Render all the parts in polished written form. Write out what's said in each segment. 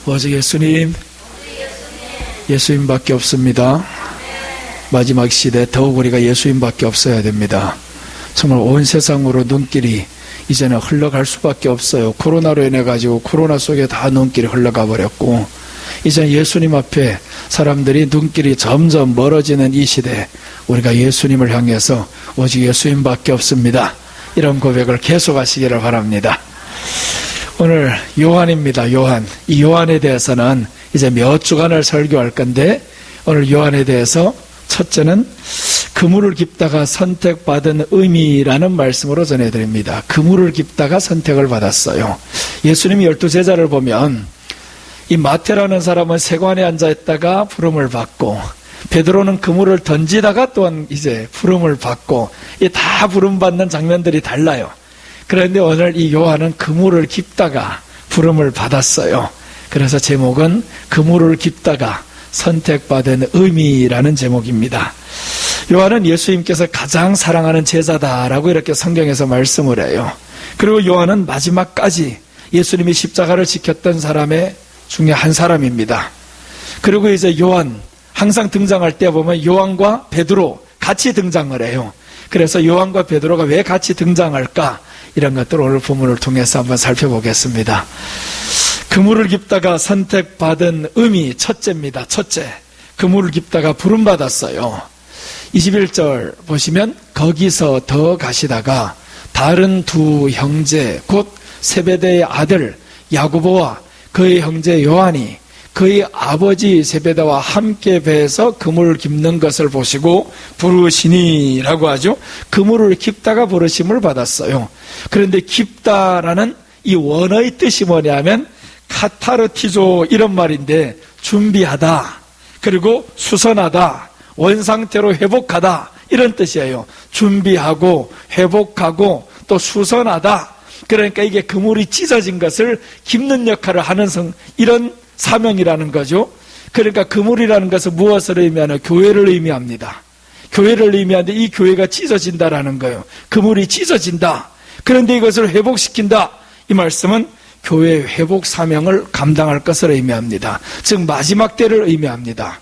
오직 예수님, 예수님밖에 없습니다. 마지막 시대 더욱 우리가 예수님밖에 없어야 됩니다. 정말 온 세상으로 눈길이 이제는 흘러갈 수밖에 없어요. 코로나로 인해 가지고 코로나 속에 다 눈길이 흘러가 버렸고, 이제 예수님 앞에 사람들이 눈길이 점점 멀어지는 이 시대, 우리가 예수님을 향해서 오직 예수님밖에 없습니다, 이런 고백을 계속하시기를 바랍니다. 오늘 요한입니다. 요한. 이 요한에 대해서는 이제 몇 주간을 설교할 건데, 오늘 요한에 대해서 첫째는 그물을 깁다가 선택받은 의미라는 말씀으로 전해드립니다. 그물을 깁다가 선택을 받았어요. 예수님이 12제자를 보면 이 마태라는 사람은 세관에 앉아있다가 부름을 받고, 베드로는 그물을 던지다가 또한 이제 부름을 받고, 이 다 부름받는 장면들이 달라요. 그런데 오늘 이 요한은 그물을 깁다가 부름을 받았어요. 그래서 제목은 그물을 깁다가 선택받은 의미라는 제목입니다. 요한은 예수님께서 가장 사랑하는 제자다라고 이렇게 성경에서 말씀을 해요. 그리고 요한은 마지막까지 예수님이 십자가를 지켰던 사람의 중에 한 사람입니다. 그리고 이제 요한 항상 등장할 때 보면 요한과 베드로 같이 등장을 해요. 그래서 요한과 베드로가 왜 같이 등장할까, 이런 것들을 오늘 본문을 통해서 한번 살펴보겠습니다. 그물을 깁다가 선택받은 의미 첫째입니다. 첫째, 그물을 깁다가 부름받았어요. 21절 보시면 거기서 더 가시다가 다른 두 형제 곧 세베대의 아들 야고보와 그의 형제 요한이 그의 아버지 세베대와 함께 배에서 그물을 깁는 것을 보시고 부르시니라고 하죠. 그물을 깁다가 부르심을 받았어요. 그런데 깁다라는 이 원어의 뜻이 뭐냐면 카타르티조, 이런 말인데 준비하다, 그리고 수선하다, 원상태로 회복하다, 이런 뜻이에요. 준비하고 회복하고 또 수선하다. 그러니까 이게 그물이 찢어진 것을 깁는 역할을 하는 이런 사명이라는 거죠. 그러니까 그물이라는 것은 무엇을 의미하냐? 교회를 의미합니다. 교회를 의미하는데 이 교회가 찢어진다라는 거예요. 그물이 찢어진다. 그런데 이것을 회복시킨다. 이 말씀은 교회 회복 사명을 감당할 것을 의미합니다. 즉 마지막 때를 의미합니다.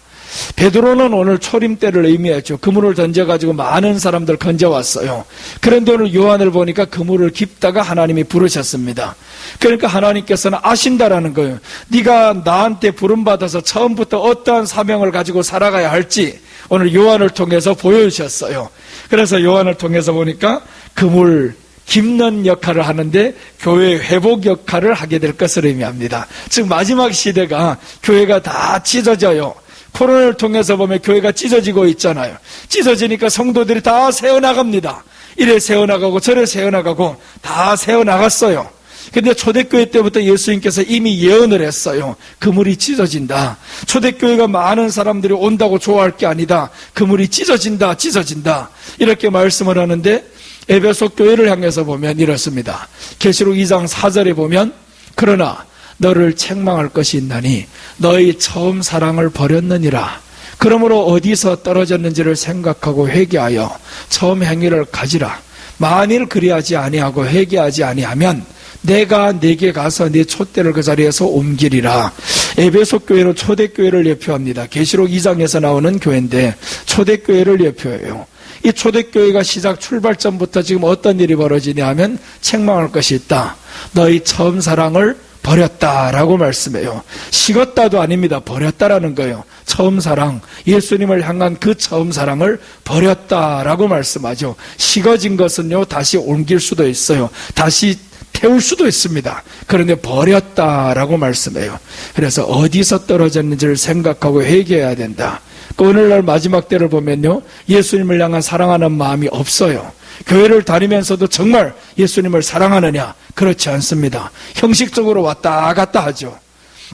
베드로는 오늘 초림 때를 의미했죠. 그물을 던져가지고 많은 사람들 건져왔어요. 그런데 오늘 요한을 보니까 그물을 깁다가 하나님이 부르셨습니다. 그러니까 하나님께서는 아신다라는 거예요. 네가 나한테 부름받아서 처음부터 어떠한 사명을 가지고 살아가야 할지 오늘 요한을 통해서 보여주셨어요. 그래서 요한을 통해서 보니까 그물 깁는 역할을 하는데 교회 회복 역할을 하게 될 것을 의미합니다. 즉 마지막 시대가 교회가 다 찢어져요. 코로나를 통해서 보면 교회가 찢어지고 있잖아요. 찢어지니까 성도들이 다 새어나갑니다. 이래 새어나가고 저래 새어나가고 다 새어나갔어요. 근데 초대교회 때부터 예수님께서 이미 예언을 했어요. 그물이 찢어진다. 초대교회가 많은 사람들이 온다고 좋아할 게 아니다. 그물이 찢어진다, 찢어진다. 이렇게 말씀을 하는데 에베소 교회를 향해서 보면 이렇습니다. 계시록 2장 4절에 보면 그러나 너를 책망할 것이 있나니 너의 처음 사랑을 버렸느니라. 그러므로 어디서 떨어졌는지를 생각하고 회개하여 처음 행위를 가지라. 만일 그리하지 아니하고 회개하지 아니하면 내가 네게 가서 네 촛대를 그 자리에서 옮기리라. 에베소 교회는 초대교회를 예표합니다. 계시록 2장에서 나오는 교회인데 초대교회를 예표해요. 이 초대교회가 시작 출발점부터 지금 어떤 일이 벌어지냐 하면 책망할 것이 있다. 너희 처음 사랑을 버렸다라고 말씀해요. 식었다도 아닙니다. 버렸다라는 거예요. 처음 사랑, 예수님을 향한 그 처음 사랑을 버렸다라고 말씀하죠. 식어진 것은요 다시 옮길 수도 있어요. 다시 태울 수도 있습니다. 그런데 버렸다라고 말씀해요. 그래서 어디서 떨어졌는지를 생각하고 회개해야 된다. 오늘날 마지막 때를 보면요 예수님을 향한 사랑하는 마음이 없어요. 교회를 다니면서도 정말 예수님을 사랑하느냐? 그렇지 않습니다. 형식적으로 왔다 갔다 하죠.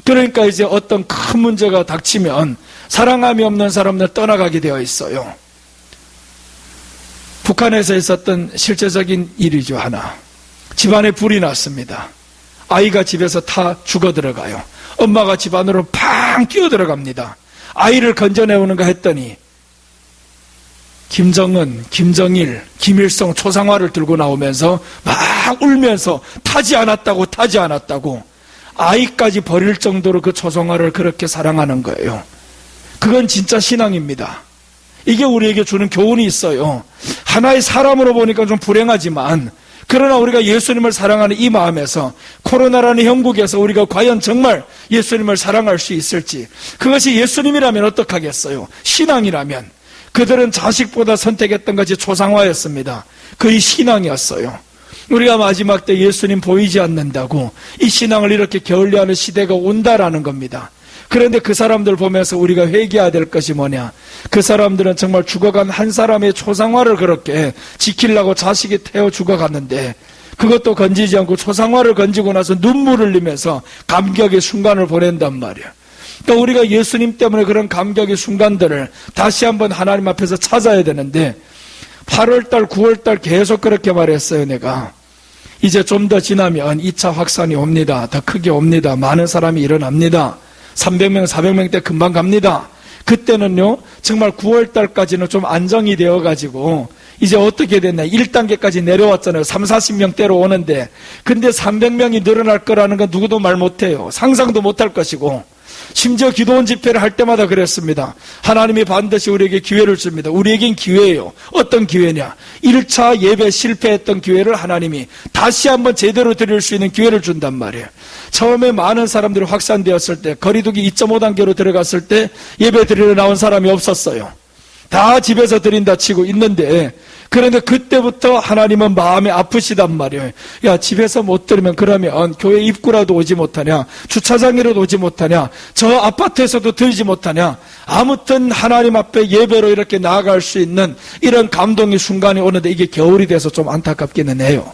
그러니까 이제 어떤 큰 문제가 닥치면 사랑함이 없는 사람들 떠나가게 되어 있어요. 북한에서 있었던 실제적인 일이죠. 하나, 집안에 불이 났습니다. 아이가 집에서 타 죽어 들어가요. 엄마가 집 안으로 팡 뛰어 들어갑니다. 아이를 건져내오는가 했더니 김정은, 김정일, 김일성 초상화를 들고 나오면서 막 울면서 타지 않았다고 아이까지 버릴 정도로 그 초상화를 그렇게 사랑하는 거예요. 그건 진짜 신앙입니다. 이게 우리에게 주는 교훈이 있어요. 하나의 사람으로 보니까 좀 불행하지만, 그러나 우리가 예수님을 사랑하는 이 마음에서 코로나라는 형국에서 우리가 과연 정말 예수님을 사랑할 수 있을지, 그것이 예수님이라면 어떡하겠어요? 신앙이라면. 그들은 자식보다 선택했던 것이 초상화였습니다. 그의 신앙이었어요. 우리가 마지막 때 예수님 보이지 않는다고 이 신앙을 이렇게 게을리하는 시대가 온다라는 겁니다. 그런데 그 사람들 보면서 우리가 회개해야 될 것이 뭐냐? 그 사람들은 정말 죽어간 한 사람의 초상화를 그렇게 지키려고 자식이 태워 죽어갔는데, 그것도 건지지 않고 초상화를 건지고 나서 눈물을 흘리면서 감격의 순간을 보낸단 말이에요. 또 우리가 예수님 때문에 그런 감격의 순간들을 다시 한번 하나님 앞에서 찾아야 되는데, 8월달, 9월달 계속 그렇게 말했어요. 내가 이제 좀 더 지나면 2차 확산이 옵니다. 더 크게 옵니다. 많은 사람이 일어납니다. 300명, 400명 때 금방 갑니다. 그때는요, 정말 9월달까지는 좀 안정이 되어가지고 이제 어떻게 됐나, 1단계까지 내려왔잖아요. 3, 40명대로 오는데, 근데 300명이 늘어날 거라는 건 누구도 말 못해요. 상상도 못할 것이고, 심지어 기도원 집회를 할 때마다 그랬습니다. 하나님이 반드시 우리에게 기회를 줍니다. 우리에겐 기회예요. 어떤 기회냐? 1차 예배 실패했던 기회를 하나님이 다시 한번 제대로 드릴 수 있는 기회를 준단 말이에요. 처음에 많은 사람들이 확산되었을 때, 거리두기 2.5단계로 들어갔을 때 예배 드리러 나온 사람이 없었어요. 다 집에서 드린다 치고 있는데, 그런데 그때부터 하나님은 마음이 아프시단 말이에요. 야, 집에서 못 드리면 그러면 교회 입구라도 오지 못하냐? 주차장이라도 오지 못하냐? 저 아파트에서도 드리지 못하냐? 아무튼 하나님 앞에 예배로 이렇게 나아갈 수 있는 이런 감동의 순간이 오는데, 이게 겨울이 돼서 좀 안타깝기는 해요.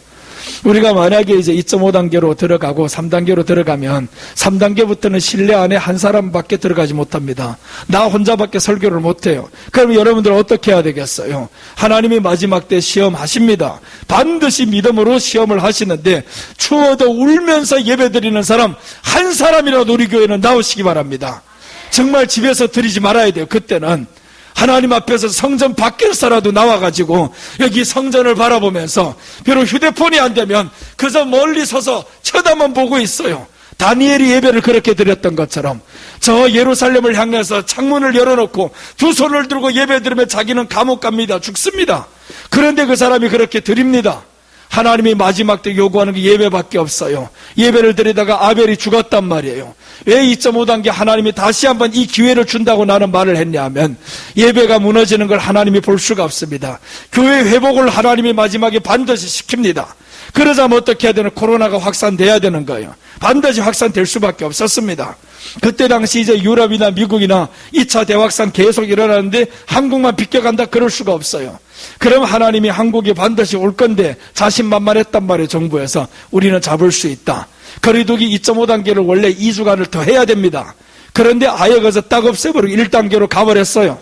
우리가 만약에 이제 2.5단계로 들어가고 3단계로 들어가면 3단계부터는 실내 안에 한 사람밖에 들어가지 못합니다. 나 혼자밖에 설교를 못해요. 그럼 여러분들 어떻게 해야 되겠어요? 하나님이 마지막 때 시험하십니다. 반드시 믿음으로 시험을 하시는데, 추워도 울면서 예배드리는 사람 한 사람이라도 우리 교회는 나오시기 바랍니다. 정말 집에서 드리지 말아야 돼요. 그때는 하나님 앞에서 성전 밖에서라도 나와가지고 여기 성전을 바라보면서, 비록 휴대폰이 안 되면 그저 멀리 서서 쳐다만 보고 있어요. 다니엘이 예배를 그렇게 드렸던 것처럼 저 예루살렘을 향해서 창문을 열어놓고 두 손을 들고 예배 드리면 자기는 감옥 갑니다. 죽습니다. 그런데 그 사람이 그렇게 드립니다. 하나님이 마지막 때 요구하는 게 예배밖에 없어요. 예배를 드리다가 아벨이 죽었단 말이에요. 왜 2.5단계 하나님이 다시 한번 이 기회를 준다고 나는 말을 했냐 하면, 예배가 무너지는 걸 하나님이 볼 수가 없습니다. 교회 회복을 하나님이 마지막에 반드시 시킵니다. 그러자면 어떻게 해야 되는, 코로나가 확산돼야 되는 거예요. 반드시 확산될 수밖에 없었습니다. 그때 당시 이제 유럽이나 미국이나 2차 대확산 계속 일어나는데 한국만 비껴간다, 그럴 수가 없어요. 그럼 하나님이 한국이 반드시 올 건데 자신만만했단 말이에요. 정부에서 우리는 잡을 수 있다. 거리두기 2.5단계를 원래 2주간을 더 해야 됩니다. 그런데 아예 거기서 딱 없애버리고 1단계로 가버렸어요.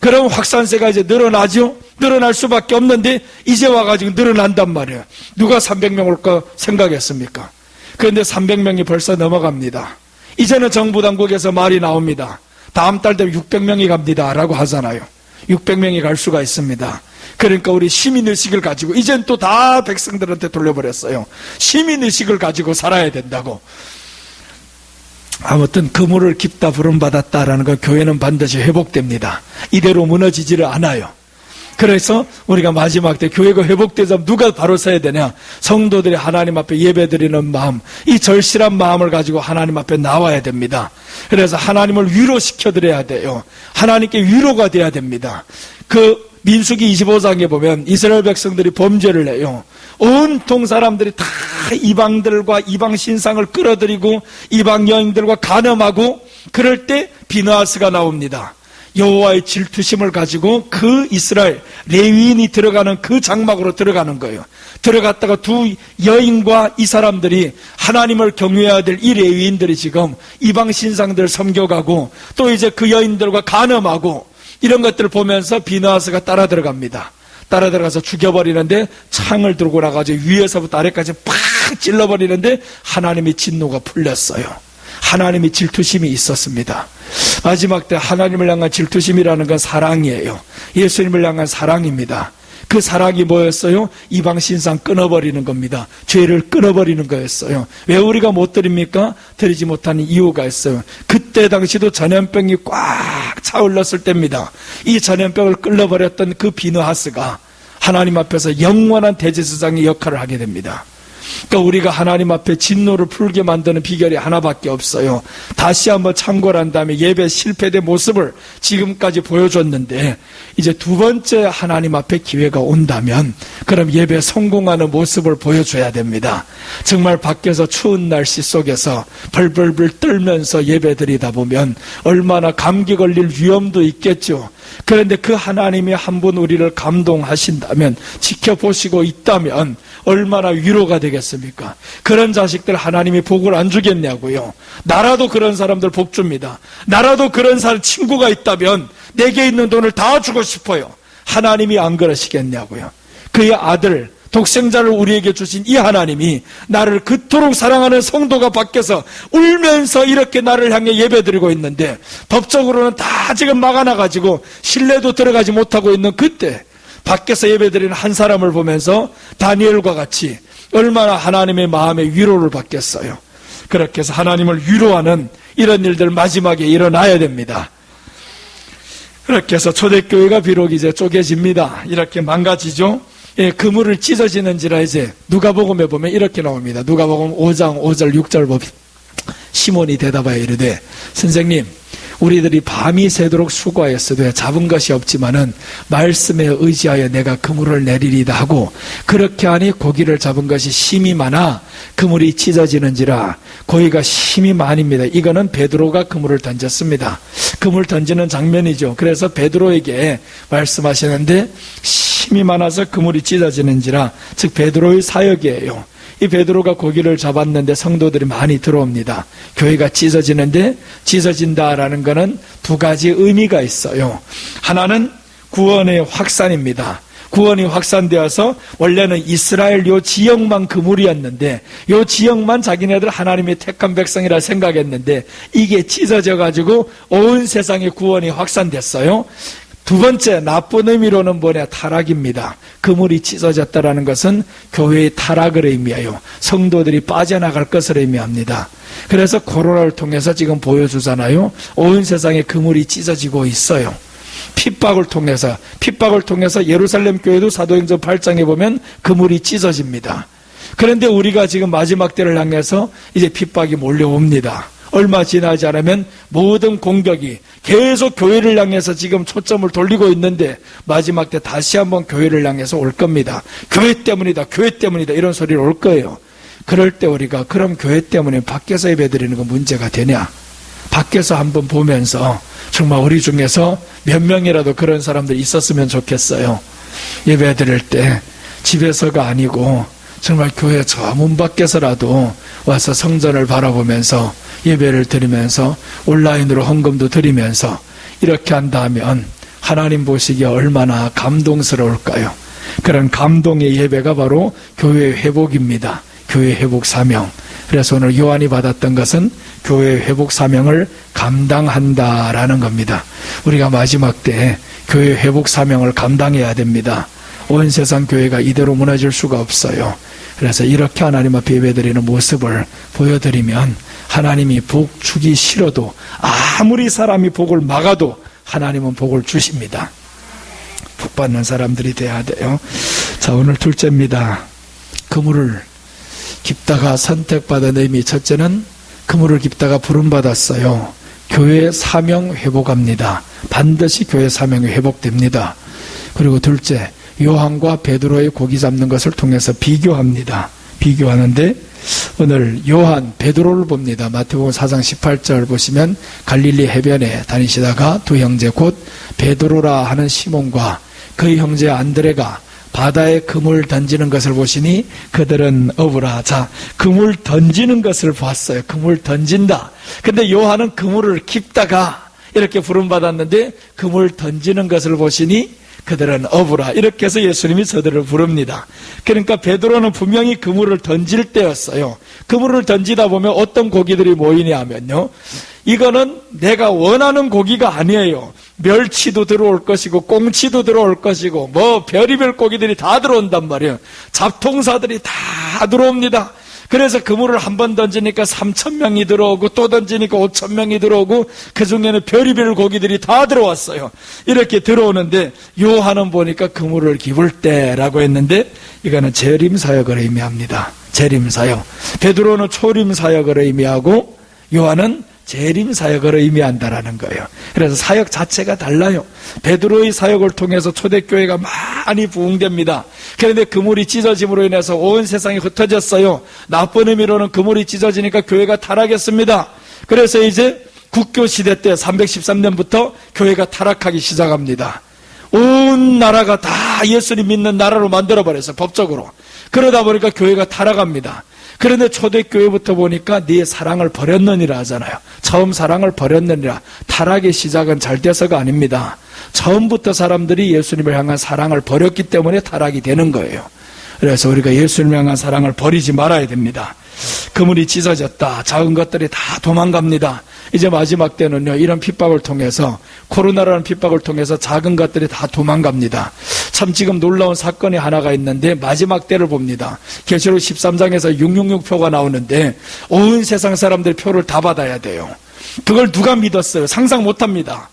그럼 확산세가 이제 늘어나죠? 늘어날 수밖에 없는데 이제 와가지고 늘어난단 말이에요. 누가 300명 올까 생각했습니까? 그런데 300명이 벌써 넘어갑니다. 이제는 정부 당국에서 말이 나옵니다. 다음 달 되면 600명이 갑니다 라고 하잖아요. 600명이 갈 수가 있습니다. 그러니까 우리 시민의식을 가지고, 이젠 또 다 백성들한테 돌려버렸어요. 시민의식을 가지고 살아야 된다고. 아무튼 그물을 깊다 부름받았다라는 거, 교회는 반드시 회복됩니다. 이대로 무너지지를 않아요. 그래서 우리가 마지막 때 교회가 회복되자면 누가 바로 서야 되냐? 성도들이 하나님 앞에 예배드리는 마음, 이 절실한 마음을 가지고 하나님 앞에 나와야 됩니다. 그래서 하나님을 위로시켜드려야 돼요. 하나님께 위로가 돼야 됩니다. 그 민수기 25장에 보면 이스라엘 백성들이 범죄를 해요. 온통 사람들이 다 이방들과 이방 신상을 끌어들이고 이방 여인들과 간음하고, 그럴 때 비느하스가 나옵니다. 여호와의 질투심을 가지고 그 이스라엘 레위인이 들어가는 그 장막으로 들어가는 거예요. 들어갔다가 두 여인과 이 사람들이 하나님을 경외해야 될 이 레위인들이 지금 이방 신상들 섬겨가고 또 이제 그 여인들과 간음하고, 이런 것들을 보면서 비느하스가 따라 들어갑니다. 따라 들어가서 죽여버리는데, 창을 들고 나가지고 위에서부터 아래까지 팍 찔러버리는데 하나님의 진노가 풀렸어요. 하나님의 질투심이 있었습니다. 마지막 때 하나님을 향한 질투심이라는 건 사랑이에요. 예수님을 향한 사랑입니다. 그 사랑이 뭐였어요? 이방 신상 끊어버리는 겁니다. 죄를 끊어버리는 거였어요. 왜 우리가 못 드립니까? 드리지 못하는 이유가 있어요. 그때 당시도 전염병이 꽉 차올랐을 때입니다. 이 전염병을 끊어버렸던 그 비느하스가 하나님 앞에서 영원한 대제사장의 역할을 하게 됩니다. 그러니까 우리가 하나님 앞에 진노를 풀게 만드는 비결이 하나밖에 없어요. 다시 한번 참고를 한 다음에 예배 실패된 모습을 지금까지 보여줬는데, 이제 두 번째 하나님 앞에 기회가 온다면 그럼 예배 성공하는 모습을 보여줘야 됩니다. 정말 밖에서 추운 날씨 속에서 벌벌벌 떨면서 예배 드리다 보면 얼마나 감기 걸릴 위험도 있겠죠. 그런데 그 하나님이 한 분 우리를 감동하신다면, 지켜보시고 있다면 얼마나 위로가 되겠습니까? 그런 자식들 하나님이 복을 안 주겠냐고요. 나라도 그런 사람들 복 줍니다. 나라도 그런 사람 친구가 있다면 내게 있는 돈을 다 주고 싶어요. 하나님이 안 그러시겠냐고요. 그의 아들 독생자를 우리에게 주신 이 하나님이 나를 그토록 사랑하는 성도가 밖에서 울면서 이렇게 나를 향해 예배드리고 있는데, 법적으로는 다 지금 막아놔가지고 실내도 들어가지 못하고 있는 그때 밖에서 예배드리는 한 사람을 보면서 다니엘과 같이 얼마나 하나님의 마음의 위로를 받겠어요. 그렇게 해서 하나님을 위로하는 이런 일들 마지막에 일어나야 됩니다. 그렇게 해서 초대교회가 비록 이제 쪼개집니다. 이렇게 망가지죠. 예, 그물을 찢어지는지라 이제 누가복음에 보면 이렇게 나옵니다. 누가복음 5장 5절 6절 보면 시몬이 대답하여 이르되, 선생님, 우리들이 밤이 새도록 수고하였어도 잡은 것이 없지만은 말씀에 의지하여 내가 그물을 내리리다 하고, 그렇게 하니 고기를 잡은 것이 심이 많아 그물이 찢어지는지라. 고기가 심이 많습니다. 이거는 베드로가 그물을 던졌습니다. 그물 던지는 장면이죠. 그래서 베드로에게 말씀하시는데, 힘이 많아서 그물이 찢어지는지라, 즉 베드로의 사역이에요. 이 베드로가 고기를 잡았는데 성도들이 많이 들어옵니다. 교회가 찢어지는데, 찢어진다라는 것은 두 가지 의미가 있어요. 하나는 구원의 확산입니다. 구원이 확산되어서 원래는 이스라엘 요 지역만 그물이었는데, 요 지역만 자기네들 하나님의 택한 백성이라 생각했는데 이게 찢어져 가지고 온 세상에 구원이 확산됐어요. 두 번째 나쁜 의미로는 뭐냐? 타락입니다. 그물이 찢어졌다라는 것은 교회의 타락을 의미해요. 성도들이 빠져나갈 것을 의미합니다. 그래서 코로나를 통해서 지금 보여주잖아요. 온 세상에 그물이 찢어지고 있어요. 핍박을 통해서 예루살렘 교회도 사도행전 8장에 보면 그물이 찢어집니다. 그런데 우리가 지금 마지막 때를 향해서 이제 핍박이 몰려옵니다. 얼마 지나지 않으면 모든 공격이 계속 교회를 향해서 지금 초점을 돌리고 있는데, 마지막 때 다시 한번 교회를 향해서 올 겁니다. 교회 때문이다 이런 소리를 올 거예요. 그럴 때 우리가 그럼 교회 때문에 밖에서 예배드리는 건 문제가 되냐? 밖에서 한번 보면서 정말 우리 중에서 몇 명이라도 그런 사람들이 있었으면 좋겠어요. 예배드릴 때 집에서가 아니고 정말 교회 저 문 밖에서라도 와서 성전을 바라보면서 예배를 드리면서 온라인으로 헌금도 드리면서 이렇게 한다면 하나님 보시기에 얼마나 감동스러울까요? 그런 감동의 예배가 바로 교회의 회복입니다. 교회 회복 사명. 그래서 오늘 요한이 받았던 것은 교회 회복 사명을 감당한다라는 겁니다. 우리가 마지막 때 교회 회복 사명을 감당해야 됩니다. 온 세상 교회가 이대로 무너질 수가 없어요. 그래서 이렇게 하나님 앞에 예배드리는 모습을 보여드리면 하나님이 복 주기 싫어도, 아무리 사람이 복을 막아도 하나님은 복을 주십니다. 복 받는 사람들이 돼야 돼요. 자, 오늘 둘째입니다. 그물을 깁다가 선택받은 의미. 첫째는 그물을 깁다가 부름받았어요. 교회 사명 회복합니다. 반드시 교회 사명이 회복됩니다. 그리고 둘째, 요한과 베드로의 고기 잡는 것을 통해서 비교합니다. 비교하는데 오늘 요한, 베드로를 봅니다. 마태복음 4장 18절 보시면 갈릴리 해변에 다니시다가 두 형제 곧 베드로라 하는 시몬과 그의 형제 안드레가 바다에 그물 던지는 것을 보시니 그들은 어부라. 자, 그물 던지는 것을 봤어요. 그물 던진다. 근데 요한은 그물을 깁다가 이렇게 부름받았는데 그물 던지는 것을 보시니 그들은 어부라. 이렇게 해서 예수님이 저들을 부릅니다. 그러니까 베드로는 분명히 그물을 던질 때였어요. 그물을 던지다 보면 어떤 고기들이 모이냐 하면요, 이거는 내가 원하는 고기가 아니에요. 멸치도 들어올 것이고 꽁치도 들어올 것이고 뭐 별의별 고기들이 다 들어온단 말이에요. 잡통사들이 다 들어옵니다. 그래서 그물을 한 번 던지니까 3,000명이 들어오고 또 던지니까 5,000명이 들어오고 그중에는 별의별 고기들이 다 들어왔어요. 이렇게 들어오는데 요한은 보니까 그물을 기울 때라고 했는데 이거는 재림사역을 의미합니다. 재림사역. 베드로는 초림사역을 의미하고 요한은 재림사역을 의미한다라는 거예요. 그래서 사역 자체가 달라요. 베드로의 사역을 통해서 초대교회가 많이 부흥됩니다. 그런데 그물이 찢어짐으로 인해서 온 세상이 흩어졌어요. 나쁜 의미로는 그물이 찢어지니까 교회가 타락했습니다. 그래서 이제 국교시대 때 313년부터 교회가 타락하기 시작합니다. 온 나라가 다 예수님 믿는 나라로 만들어버려서 법적으로. 그러다 보니까 교회가 타락합니다. 그런데 초대교회부터 보니까 네 사랑을 버렸느니라 하잖아요. 처음 사랑을 버렸느니라. 타락의 시작은 잘 돼서가 아닙니다. 처음부터 사람들이 예수님을 향한 사랑을 버렸기 때문에 타락이 되는 거예요. 그래서 우리가 예수님을 향한 사랑을 버리지 말아야 됩니다. 그물이 찢어졌다. 작은 것들이 다 도망갑니다. 이제 마지막 때는요, 이런 핍박을 통해서, 코로나라는 핍박을 통해서 작은 것들이 다 도망갑니다. 참 지금 놀라운 사건이 하나가 있는데 마지막 때를 봅니다. 계시록 13장에서 666표가 나오는데 온 세상 사람들이 표를 다 받아야 돼요. 그걸 누가 믿었어요? 상상 못합니다.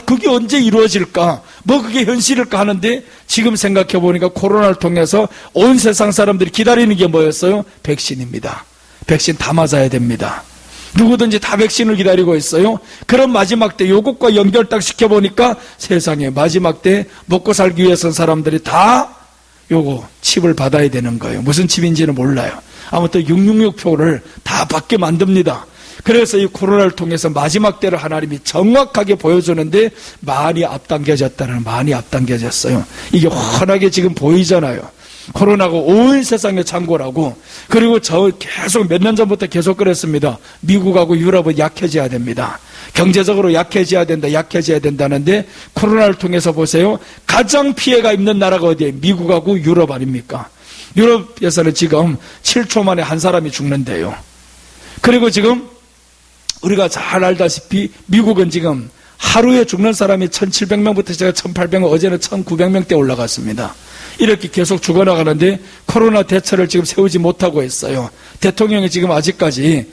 그게 언제 이루어질까? 뭐 그게 현실일까 하는데 지금 생각해 보니까 코로나를 통해서 온 세상 사람들이 기다리는 게 뭐였어요? 백신입니다. 백신 다 맞아야 됩니다. 누구든지 다 백신을 기다리고 있어요. 그런 마지막 때 요것과 연결 딱 시켜보니까 세상에 마지막 때 먹고 살기 위해서 사람들이 다 요거 칩을 받아야 되는 거예요. 무슨 칩인지는 몰라요. 아무튼 666표를 다 받게 만듭니다. 그래서 이 코로나를 통해서 마지막 때를 하나님이 정확하게 보여주는데 많이 앞당겨졌어요. 이게 훤하게 지금 보이잖아요. 코로나가 온 세상에 창궐하고, 그리고 저 계속 몇 년 전부터 계속 그랬습니다. 미국하고 유럽은 약해져야 됩니다. 경제적으로 약해져야 된다는데 코로나를 통해서 보세요. 가장 피해가 있는 나라가 어디예요? 미국하고 유럽 아닙니까? 유럽에서는 지금 7초 만에 한 사람이 죽는데요. 그리고 지금 우리가 잘 알다시피 미국은 지금 하루에 죽는 사람이 1,700명부터 제가 1,800명, 어제는 1,900명대 올라갔습니다. 이렇게 계속 죽어나가는데 코로나 대처를 지금 세우지 못하고 있어요. 대통령이 지금 아직까지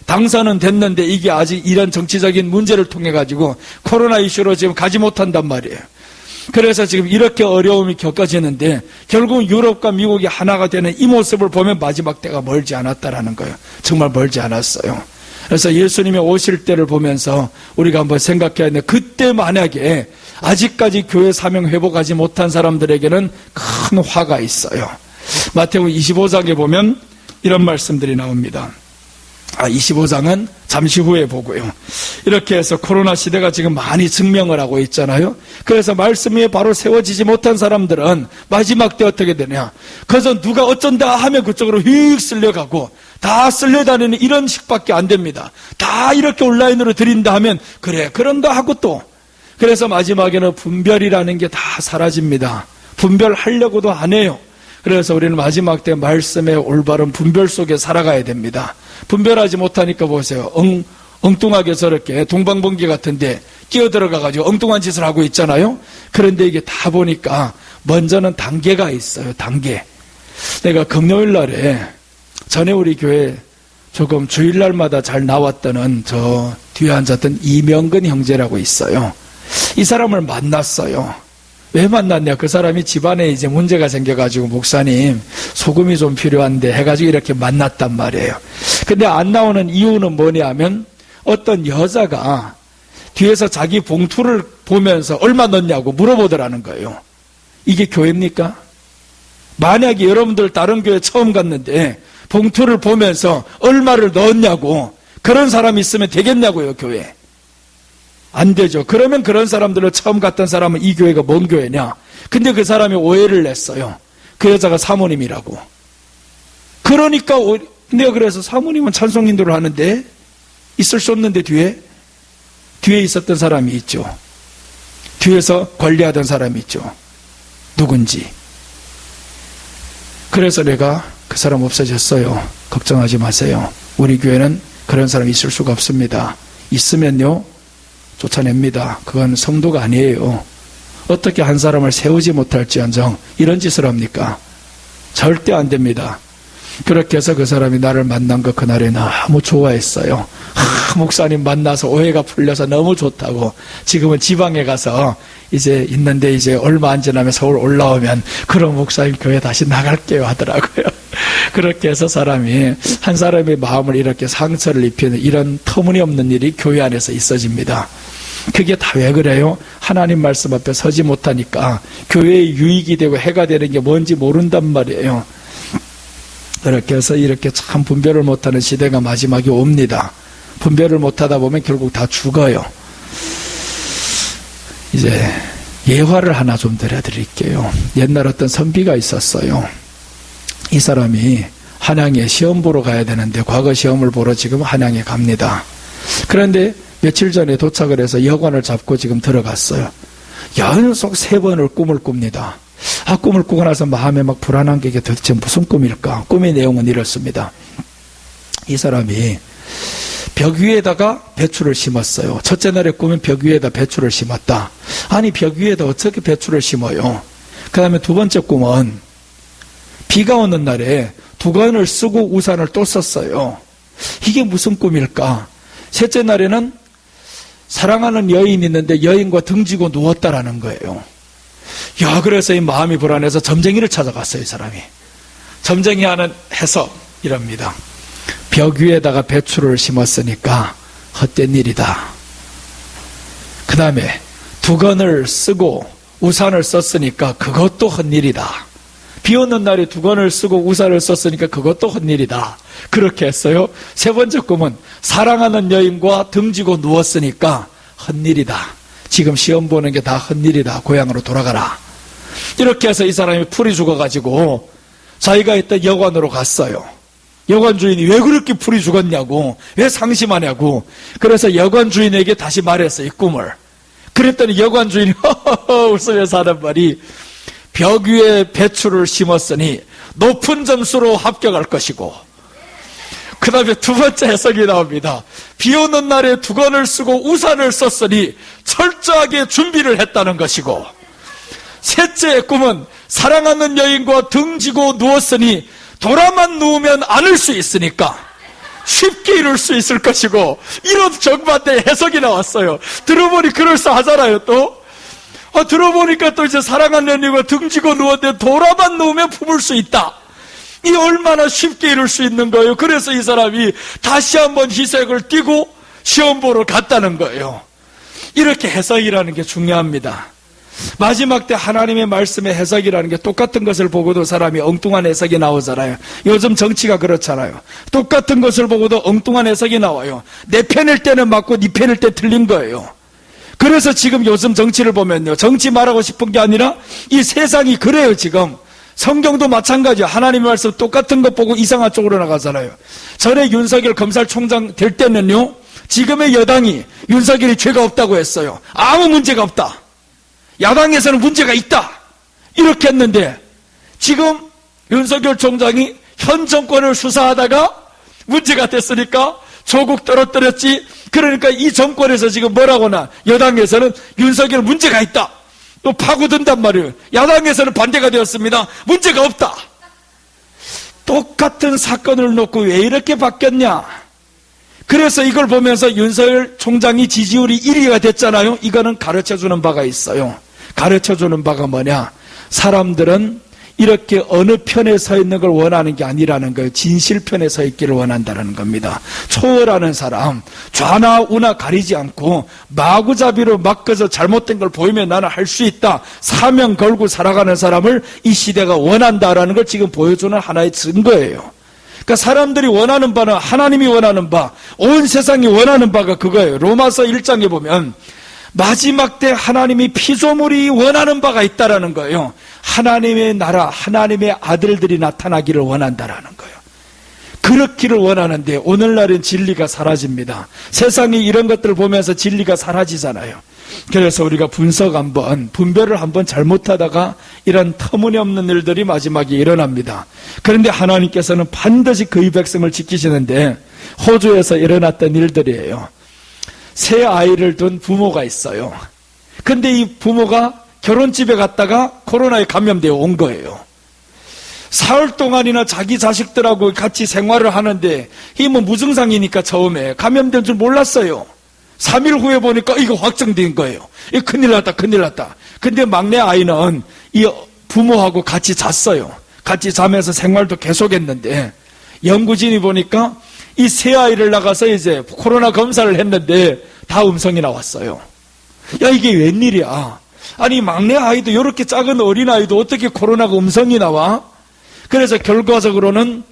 당선은 됐는데 이게 아직 이런 정치적인 문제를 통해 가지고 코로나 이슈로 지금 가지 못한단 말이에요. 그래서 지금 이렇게 어려움이 겪어지는데 결국 유럽과 미국이 하나가 되는 이 모습을 보면 마지막 때가 멀지 않았다라는 거예요. 정말 멀지 않았어요. 그래서 예수님이 오실 때를 보면서 우리가 한번 생각해야 하는데, 그때 만약에 아직까지 교회 사명 회복하지 못한 사람들에게는 큰 화가 있어요. 마태복음 25장에 보면 이런 말씀들이 나옵니다. 25장은 잠시 후에 보고요. 이렇게 해서 코로나 시대가 지금 많이 증명을 하고 있잖아요. 그래서 말씀 위에 바로 세워지지 못한 사람들은 마지막 때 어떻게 되냐. 그래서 누가 어쩐다 하면 그쪽으로 휙 쓸려가고 다 쓸려다니는 이런 식밖에 안 됩니다. 다 이렇게 온라인으로 드린다 하면 그래 그런다 하고 또 그래서 마지막에는 분별이라는 게 다 사라집니다. 분별하려고도 안 해요. 그래서 우리는 마지막 때 말씀의 올바른 분별 속에 살아가야 됩니다. 분별하지 못하니까 보세요. 엉뚱하게 저렇게 동방번개 같은데 끼어들어가가지고 엉뚱한 짓을 하고 있잖아요. 그런데 이게 다 보니까 먼저는 단계가 있어요. 단계. 내가 금요일 날에 전에 우리 교회 조금 주일날마다 잘 나왔던 저 뒤에 앉았던 이명근 형제라고 있어요. 이 사람을 만났어요. 왜 만났냐? 그 사람이 집안에 이제 문제가 생겨가지고 목사님 소금이 좀 필요한데 해가지고 이렇게 만났단 말이에요. 근데 안 나오는 이유는 뭐냐 하면 어떤 여자가 뒤에서 자기 봉투를 보면서 얼마 넣냐고 물어보더라는 거예요. 이게 교회입니까? 만약에 여러분들 다른 교회 처음 갔는데 봉투를 보면서 얼마를 넣었냐고 그런 사람이 있으면 되겠냐고요, 교회. 안 되죠. 그러면 그런 사람들을 처음 갔던 사람은 이 교회가 뭔 교회냐? 근데 그 사람이 오해를 냈어요. 그 여자가 사모님이라고. 그러니까 내가 그래서 사모님은 찬송 인도를 하는데 있을 수 없는데 뒤에 있었던 사람이 있죠. 뒤에서 관리하던 사람이 있죠. 누군지. 그래서 내가 그 사람 없어졌어요. 걱정하지 마세요. 우리 교회는 그런 사람이 있을 수가 없습니다. 있으면요 쫓아냅니다. 그건 성도가 아니에요. 어떻게 한 사람을 세우지 못할지언정 이런 짓을 합니까? 절대 안 됩니다. 그렇게 해서 그 사람이 나를 만난 거 그날에 너무 좋아했어요. 목사님 만나서 오해가 풀려서 너무 좋다고. 지금은 지방에 가서 이제 있는데 이제 얼마 안 지나면 서울 올라오면 그럼 목사님 교회 다시 나갈게요 하더라고요. 그렇게 해서 한 사람의 마음을 이렇게 상처를 입히는 이런 터무니없는 일이 교회 안에서 있어집니다. 그게 다 왜 그래요? 하나님 말씀 앞에 서지 못하니까 교회에 유익이 되고 해가 되는 게 뭔지 모른단 말이에요. 그렇게 해서 이렇게 참 분별을 못하는 시대가 마지막에 옵니다. 분별을 못하다 보면 결국 다 죽어요. 이제 예화를 하나 좀 드려드릴게요. 옛날 어떤 선비가 있었어요. 이 사람이 한양에 시험 보러 가야 되는데 과거 시험을 보러 지금 한양에 갑니다. 그런데 며칠 전에 도착을 해서 여관을 잡고 지금 들어갔어요. 연속 3번을 꿈을 꿉니다. 꿈을 꾸고 나서 마음에 막 불안한 게 이게 도대체 무슨 꿈일까? 꿈의 내용은 이렇습니다. 이 사람이 벽 위에다가 배추를 심었어요. 첫째 날에 꾸면 벽 위에다 배추를 심었다. 아니 벽 위에다 어떻게 배추를 심어요? 그 다음에 두 번째 꿈은 비가 오는 날에 두건을 쓰고 우산을 또 썼어요. 이게 무슨 꿈일까? 셋째 날에는 사랑하는 여인이 있는데 여인과 등지고 누웠다라는 거예요. 그래서 이 마음이 불안해서 점쟁이를 찾아갔어요. 이 사람이. 점쟁이 하는 해석 이럽니다. 벽 위에다가 배추를 심었으니까 헛된 일이다. 그 다음에 두건을 쓰고 우산을 썼으니까 그것도 헛일이다. 비 오는 날에 두건을 쓰고 우산을 썼으니까 그것도 헛일이다. 그렇게 했어요. 세 번째 꿈은 사랑하는 여인과 등지고 누웠으니까 헛일이다. 지금 시험 보는 게 다 헛일이다. 고향으로 돌아가라. 이렇게 해서 이 사람이 풀이 죽어가지고 자기가 있던 여관으로 갔어요. 여관 주인이 왜 그렇게 풀이 죽었냐고, 왜 상심하냐고. 그래서 여관 주인에게 다시 말했어요, 이 꿈을. 그랬더니 여관 주인이 허허허 웃으면서 하는 말이, 벽 위에 배추를 심었으니 높은 점수로 합격할 것이고, 그 다음에 두 번째 해석이 나옵니다. 비 오는 날에 두건을 쓰고 우산을 썼으니 철저하게 준비를 했다는 것이고, 셋째 꿈은 사랑하는 여인과 등지고 누웠으니 돌아만 누우면 안을 수 있으니까 쉽게 이룰 수 있을 것이고, 이런 정반대의 해석이 나왔어요. 들어보니 그럴싸하잖아요. 또 들어보니까 또 이제 사랑하는 여인과 등지고 누웠는데 돌아만 누우면 품을 수 있다. 이 얼마나 쉽게 이룰 수 있는 거예요. 그래서 이 사람이 다시 한번 희색을 띠고 시험 보러 갔다는 거예요. 이렇게 해석이라는 게 중요합니다. 마지막 때 하나님의 말씀의 해석이라는 게 똑같은 것을 보고도 사람이 엉뚱한 해석이 나오잖아요. 요즘 정치가 그렇잖아요. 똑같은 것을 보고도 엉뚱한 해석이 나와요. 내 편일 때는 맞고 네 편일 때 틀린 거예요. 그래서 지금 요즘 정치를 보면요, 정치 말하고 싶은 게 아니라 이 세상이 그래요. 지금 성경도 마찬가지예요. 하나님의 말씀 똑같은 것 보고 이상한 쪽으로 나가잖아요. 전에 윤석열 검찰총장 될 때는요, 지금의 여당이 윤석열이 죄가 없다고 했어요. 아무 문제가 없다. 야당에서는 문제가 있다. 이렇게 했는데 지금 윤석열 총장이 현 정권을 수사하다가 문제가 됐으니까 조국 떨어뜨렸지. 그러니까 이 정권에서 지금 뭐라고나 여당에서는 윤석열 문제가 있다. 또 파고든단 말이에요. 야당에서는 반대가 되었습니다. 문제가 없다. 똑같은 사건을 놓고 왜 이렇게 바뀌었냐. 그래서 이걸 보면서 윤석열 총장이 지지율이 1위가 됐잖아요. 이거는 가르쳐주는 바가 있어요. 가르쳐주는 바가 뭐냐, 사람들은 이렇게 어느 편에 서 있는 걸 원하는 게 아니라는 거예요. 진실 편에 서 있기를 원한다는 겁니다. 초월하는 사람, 좌나 우나 가리지 않고 마구잡이로 맡겨서 잘못된 걸 보이면 나는 할 수 있다, 사명 걸고 살아가는 사람을 이 시대가 원한다라는 걸 지금 보여주는 하나의 증거예요. 그러니까 사람들이 원하는 바는 하나님이 원하는 바, 온 세상이 원하는 바가 그거예요. 로마서 1장에 보면 마지막 때 하나님이 피조물이 원하는 바가 있다라는 거예요. 하나님의 나라, 하나님의 아들들이 나타나기를 원한다라는 거예요. 그렇기를 원하는데 오늘날은 진리가 사라집니다. 세상이 이런 것들을 보면서 진리가 사라지잖아요. 그래서 우리가 분별을 한번 잘못하다가 이런 터무니없는 일들이 마지막에 일어납니다. 그런데 하나님께서는 반드시 그의 백성을 지키시는데 호주에서 일어났던 일들이에요. 새 아이를 둔 부모가 있어요. 근데 이 부모가 결혼집에 갔다가 코로나에 감염되어 온 거예요. 사흘 동안이나 자기 자식들하고 같이 생활을 하는데 이 뭐 무증상이니까 처음에 감염된 줄 몰랐어요. 3일 후에 보니까 이거 확정된 거예요. 이거 큰일 났다, 큰일 났다. 근데 막내 아이는 이 부모하고 같이 잤어요. 같이 자면서 생활도 계속했는데 연구진이 보니까 이 새 아이를 나가서 이제 코로나 검사를 했는데 다 음성이 나왔어요. 야, 이게 웬일이야? 아니, 막내 아이도 이렇게 작은 어린아이도 어떻게 코로나가 음성이 나와? 그래서 결과적으로는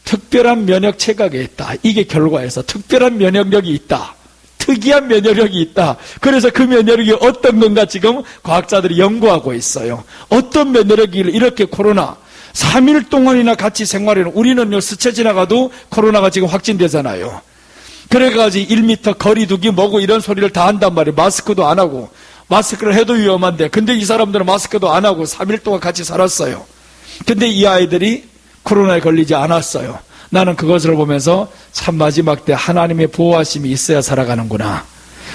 특별한 면역 체각에 있다. 이게 결과에서 특별한 면역력이 있다. 특이한 면역력이 있다. 그래서 그 면역력이 어떤 건가 지금 과학자들이 연구하고 있어요. 어떤 면역력이 이렇게 코로나 3일 동안이나 같이 생활해는 우리는요, 스쳐 지나가도 코로나가 지금 확진되잖아요. 그래가지고 1m 거리 두기 뭐고 이런 소리를 다 한단 말이에요. 마스크도 안 하고. 마스크를 해도 위험한데 근데 이 사람들은 마스크도 안 하고 3일 동안 같이 살았어요. 근데 이 아이들이 코로나에 걸리지 않았어요. 나는 그것을 보면서 참 마지막 때 하나님의 보호하심이 있어야 살아가는구나.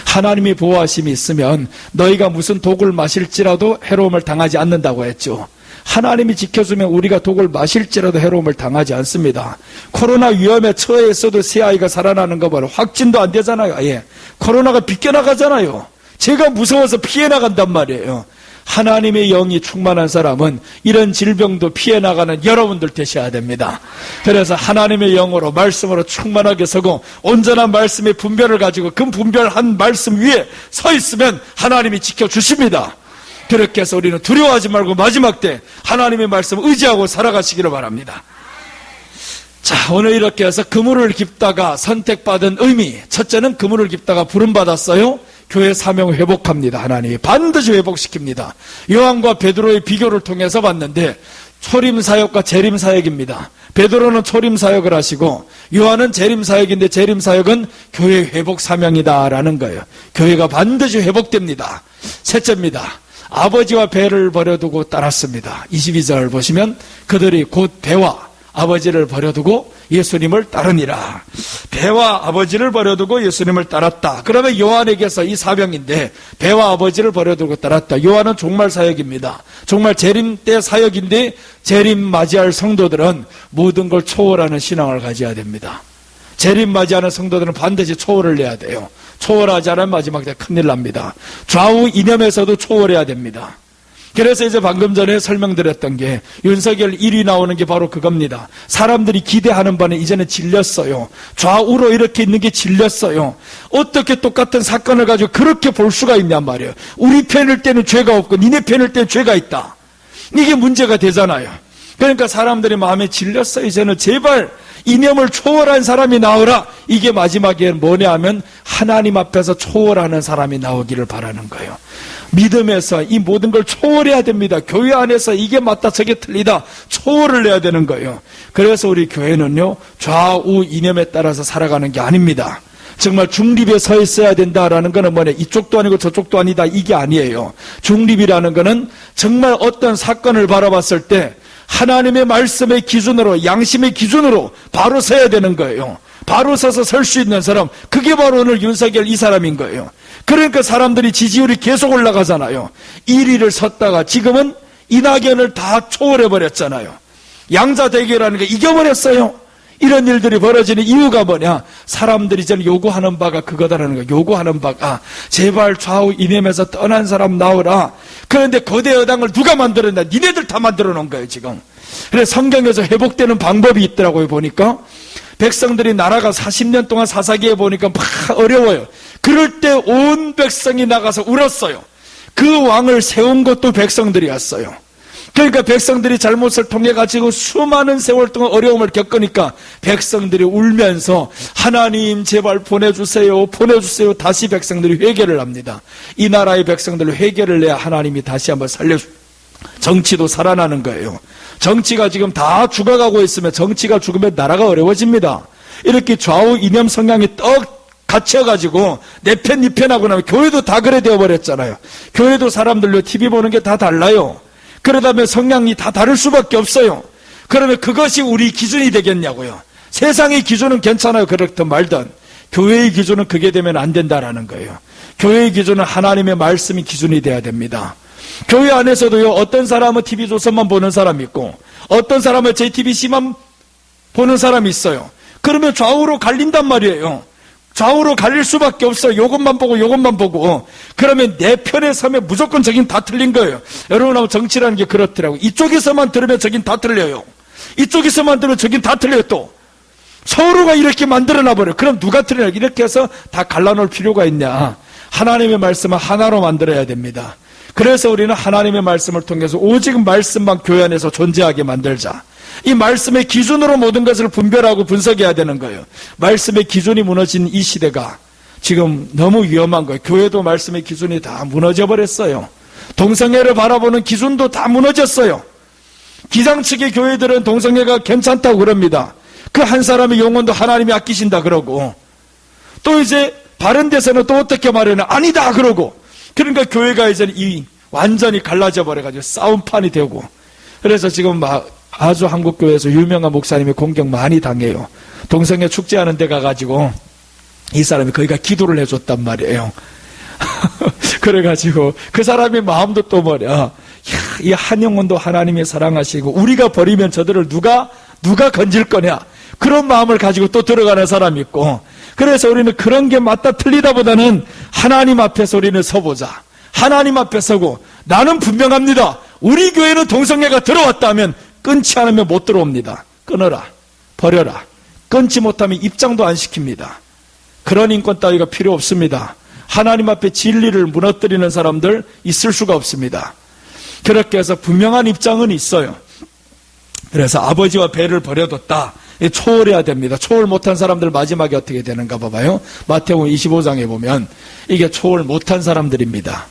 하나님의 보호하심이 있으면 너희가 무슨 독을 마실지라도 해로움을 당하지 않는다고 했죠. 하나님이 지켜주면 우리가 독을 마실지라도 해로움을 당하지 않습니다. 코로나 위험에 처해 있어도 새 아이가 살아나는 거 봐요. 확진도 안 되잖아요. 아예 코로나가 비껴나가잖아요. 제가 무서워서 피해 나간단 말이에요. 하나님의 영이 충만한 사람은 이런 질병도 피해 나가는 여러분들 되셔야 됩니다. 그래서 하나님의 영으로 말씀으로 충만하게 서고 온전한 말씀의 분별을 가지고 그 분별한 말씀 위에 서 있으면 하나님이 지켜주십니다. 그렇게 해서 우리는 두려워하지 말고 마지막 때 하나님의 말씀 의지하고 살아가시기를 바랍니다. 자, 오늘 이렇게 해서 그물을 깁다가 선택받은 의미, 첫째는 그물을 깁다가 부름받았어요. 교회 사명 회복합니다. 하나님이 반드시 회복시킵니다. 요한과 베드로의 비교를 통해서 봤는데 초림사역과 재림사역입니다. 베드로는 초림사역을 하시고 요한은 재림사역인데 재림사역은 교회 회복 사명이다라는 거예요. 교회가 반드시 회복됩니다. 셋째입니다. 아버지와 배를 버려두고 따랐습니다. 22절 보시면 그들이 곧 배와 아버지를 버려두고 예수님을 따르니라. 배와 아버지를 버려두고 예수님을 따랐다. 그러면 요한에게서 이 사명인데 배와 아버지를 버려두고 따랐다. 요한은 종말 사역입니다. 정말 재림 때 사역인데 재림 맞이할 성도들은 모든 걸 초월하는 신앙을 가져야 됩니다. 재림 맞이하는 성도들은 반드시 초월을 해야 돼요. 초월하지 않으면 마지막 때 큰일 납니다. 좌우 이념에서도 초월해야 됩니다. 그래서 이제 방금 전에 설명드렸던 게 윤석열 1위 나오는 게 바로 그겁니다. 사람들이 기대하는 바는 이제는 질렸어요. 좌우로 이렇게 있는 게 질렸어요. 어떻게 똑같은 사건을 가지고 그렇게 볼 수가 있냔 말이에요. 우리 편일 때는 죄가 없고 니네 편일 때는 죄가 있다. 이게 문제가 되잖아요. 그러니까 사람들이 마음에 질렸어요. 이제는 제발 이념을 초월한 사람이 나오라. 이게 마지막에 뭐냐 하면 하나님 앞에서 초월하는 사람이 나오기를 바라는 거예요. 믿음에서 이 모든 걸 초월해야 됩니다. 교회 안에서 이게 맞다 저게 틀리다 초월을 해야 되는 거예요. 그래서 우리 교회는요, 좌우 이념에 따라서 살아가는 게 아닙니다. 정말 중립에 서 있어야 된다라는 거는 뭐냐, 이쪽도 아니고 저쪽도 아니다 이게 아니에요. 중립이라는 거는 정말 어떤 사건을 바라봤을 때 하나님의 말씀의 기준으로, 양심의 기준으로 바로 서야 되는 거예요. 바로 서서 설 수 있는 사람, 그게 바로 오늘 윤석열 이 사람인 거예요. 그러니까 사람들이 지지율이 계속 올라가잖아요. 1위를 섰다가 지금은 이낙연을 다 초월해버렸잖아요. 양자 대결하는 게 이겨버렸어요. 이런 일들이 벌어지는 이유가 뭐냐? 사람들이 이제는 요구하는 바가 그거다라는 거예요. 요구하는 바가 제발 좌우 이념에서 떠난 사람 나오라. 그런데 거대 여당을 누가 만들었나? 니네들 다 만들어 놓은 거예요 지금. 그래서 성경에서 회복되는 방법이 있더라고요. 보니까 백성들이 나라가 40년 동안 사사기에 보니까 막 어려워요. 그럴 때 온 백성이 나가서 울었어요. 그 왕을 세운 것도 백성들이었어요. 그러니까 백성들이 잘못을 통해 가지고 수많은 세월 동안 어려움을 겪으니까 백성들이 울면서 하나님 제발 보내주세요 보내주세요. 다시 백성들이 회개를 합니다. 이 나라의 백성들을 회개를 내야 하나님이 다시 한번 정치도 살아나는 거예요. 정치가 지금 다 죽어가고 있으면 정치가 죽으면 나라가 어려워집니다. 이렇게 좌우 이념 성향이 떡 갇혀가지고 내 편 니 편 하고 나면 교회도 다 그래 되어버렸잖아요. 교회도 사람들로 TV 보는 게 다 달라요. 그러다 보면 성향이 다 다를 수밖에 없어요. 그러면 그것이 우리 기준이 되겠냐고요. 세상의 기준은 괜찮아요. 그렇든 말든. 교회의 기준은 그게 되면 안 된다라는 거예요. 교회의 기준은 하나님의 말씀이 기준이 돼야 됩니다. 교회 안에서도요, 어떤 사람은 TV조선만 보는 사람이 있고 어떤 사람은 JTBC만 보는 사람이 있어요. 그러면 좌우로 갈린단 말이에요. 좌우로 갈릴 수밖에 없어요. 요것만 보고 요것만 보고. 그러면 내 편에 서면 무조건 저긴 다 틀린 거예요. 여러분, 정치라는 게 그렇더라고요. 이쪽에서만 들으면 저긴 다 틀려요. 이쪽에서만 들으면 저긴 다 틀려요. 또 서로가 이렇게 만들어놔버려요. 그럼 누가 틀리냐. 이렇게 해서 다 갈라놓을 필요가 있냐. 하나님의 말씀은 하나로 만들어야 됩니다. 그래서 우리는 하나님의 말씀을 통해서 오직 말씀만 교회 안에서 존재하게 만들자. 이 말씀의 기준으로 모든 것을 분별하고 분석해야 되는 거예요. 말씀의 기준이 무너진 이 시대가 지금 너무 위험한 거예요. 교회도 말씀의 기준이 다 무너져 버렸어요. 동성애를 바라보는 기준도 다 무너졌어요. 기장측의 교회들은 동성애가 괜찮다고 그럽니다. 그 한 사람의 영혼도 하나님이 아끼신다 그러고, 또 이제 바른 데서는 또 어떻게 말하냐, 아니다 그러고. 그러니까 교회가 이제 완전히 갈라져 버려가지고 싸움판이 되고, 그래서 지금 아주 한국 교회에서 유명한 목사님이 공격 많이 당해요. 동성애 축제하는 데 가가지고 이 사람이 거기가 기도를 해줬단 말이에요. 그래가지고 그 사람의 마음도 또 뭐냐, 이 한 영혼도 하나님이 사랑하시고 우리가 버리면 저들을 누가 건질 거냐, 그런 마음을 가지고 또 들어가는 사람이 있고. 그래서 우리는 그런 게 맞다 틀리다 보다는 하나님 앞에서 우리는 서보자. 하나님 앞에 서고, 나는 분명합니다. 우리 교회는 동성애가 들어왔다면 끊지 않으면 못 들어옵니다. 끊어라, 버려라. 끊지 못하면 입장도 안 시킵니다. 그런 인권 따위가 필요 없습니다. 하나님 앞에 진리를 무너뜨리는 사람들 있을 수가 없습니다. 그렇게 해서 분명한 입장은 있어요. 그래서 아버지와 배를 버려뒀다. 초월해야 됩니다. 초월 못한 사람들 마지막에 어떻게 되는가 봐봐요. 마태복음 25장에 보면 이게 초월 못한 사람들입니다.